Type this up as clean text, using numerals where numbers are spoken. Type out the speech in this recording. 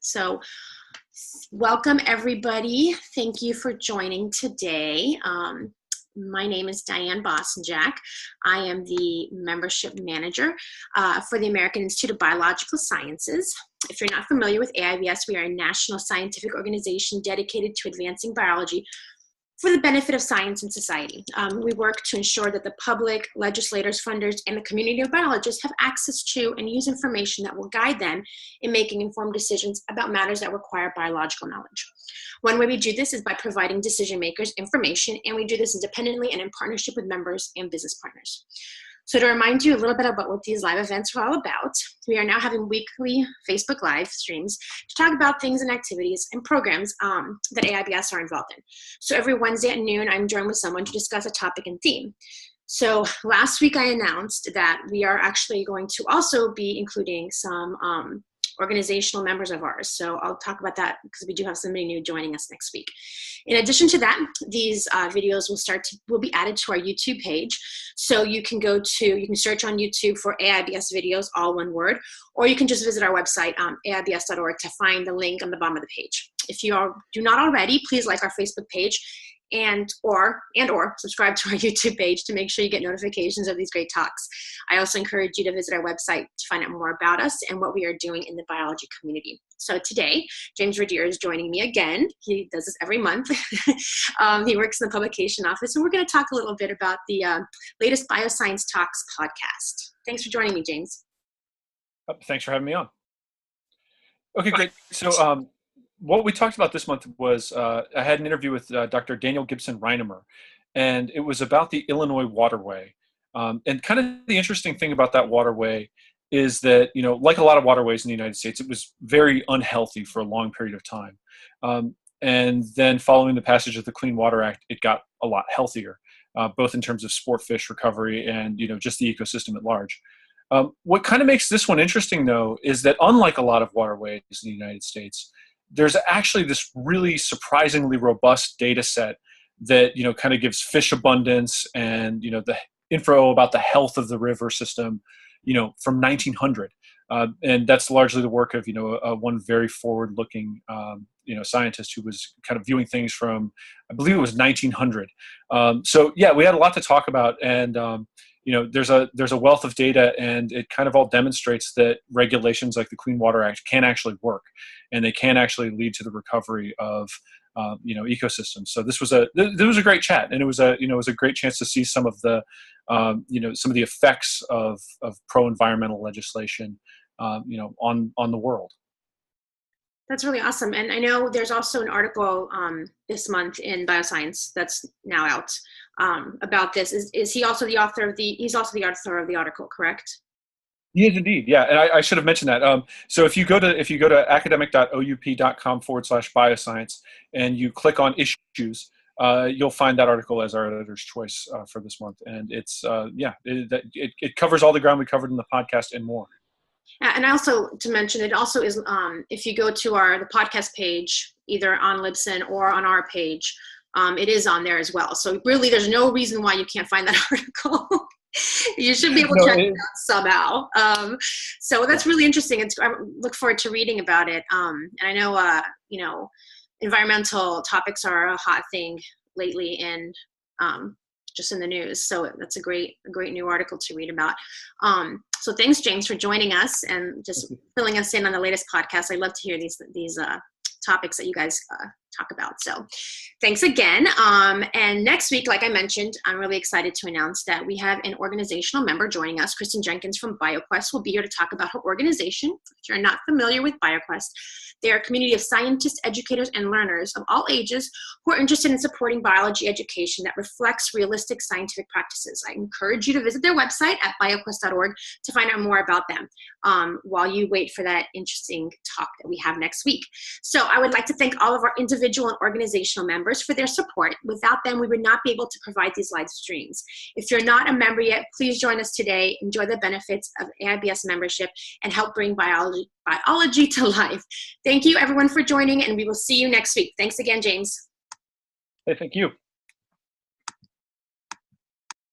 So welcome everybody. Thank you for joining today. My name is Diane Bossenjack. I am the membership manager for the American Institute of Biological Sciences. If you're not familiar with AIBS, we are a national scientific organization dedicated to advancing biology for the benefit of science and society. We work to ensure that the public, legislators, funders, and the community of biologists have access to and use information that will guide them in making informed decisions about matters that require biological knowledge. One way we do this is by providing decision makers information, and we do this independently and in partnership with members and business partners. So to remind you a little bit about what these live events are all about, we are now having weekly Facebook live streams to talk about things and activities and programs that AIBS are involved in. So every Wednesday at noon, I'm joined with someone to discuss a topic and theme. So last week I announced that we are actually going to also be including some organizational members of ours. So I'll talk about that because we do have somebody new joining us next week. In addition to that, these videos will be added to our YouTube page. So you can you can search on YouTube for AIBS videos, all one word, or you can just visit our website, aibs.org, to find the link on the bottom of the page. If you do not already, please like our Facebook page and or subscribe to our YouTube page to make sure you get notifications of these great talks. I also encourage you to visit our website to find out more about us and what we are doing in the biology community. So today, James Verdier is joining me again. He does this every month. He works in the publication office, and we're going to talk a little bit about the latest Bioscience Talks podcast. Thanks for joining me, James. Thanks for having me on. Okay, great. So what we talked about this month was I had an interview with Dr. Daniel Gibson Reinemer, and it was about the Illinois waterway. And kind of the interesting thing about that waterway is that, like a lot of waterways in the United States, it was very unhealthy for a long period of time. And then following the passage of the Clean Water Act, it got a lot healthier, both in terms of sport fish recovery and, just the ecosystem at large. What kind of makes this one interesting, though, is that unlike a lot of waterways in the United States, there's actually this really surprisingly robust data set that, kind of gives fish abundance and, the info about the health of the river system, from 1900. And that's largely the work of, one very forward-looking, scientist who was kind of viewing things from, I believe it was 1900. So yeah, we had a lot to talk about, and there's a wealth of data, and it kind of all demonstrates that regulations like the Clean Water Act can actually work, and they can actually lead to the recovery of ecosystems. So this was a great chat, and it was a great chance to see some of the some of the effects of pro-environmental legislation on the world. That's really awesome. And I know there's also an article this month in Bioscience that's now out about this. Is he also the author of he's also the author of the article, correct? He is indeed. Yeah. And I should have mentioned that. So if you go to academic.oup.com/bioscience and you click on issues, you'll find that article as our editor's choice for this month. And it's, it covers all the ground we covered in the podcast and more. And also to mention, it also is, if you go to the podcast page, either on Libsyn or on our page, it is on there as well. So really, there's no reason why you can't find that article. You should be able to check it out somehow. So that's really interesting. I look forward to reading about it. And I know, environmental topics are a hot thing lately in just in the news. So that's a great new article to read about. So thanks, James, for joining us and just filling us in on the latest podcast. I love to hear these topics that you guys talk about. So thanks again. And next week, like I mentioned, I'm really excited to announce that we have an organizational member joining us. Kristen Jenkins from BioQuest will be here to talk about her organization. If you're not familiar with BioQuest, they are a community of scientists, educators, and learners of all ages who are interested in supporting biology education that reflects realistic scientific practices. I encourage you to visit their website at bioquest.org to find out more about them while you wait for that interesting talk that we have next week. So I would like to thank all of our individual and organizational members for their support. Without them, we would not be able to provide these live streams. If you're not a member yet, please join us today. Enjoy the benefits of AIBS membership and help bring biology to life. Thank you, everyone, for joining, and we will see you next week. Thanks again, James. Hey, thank you.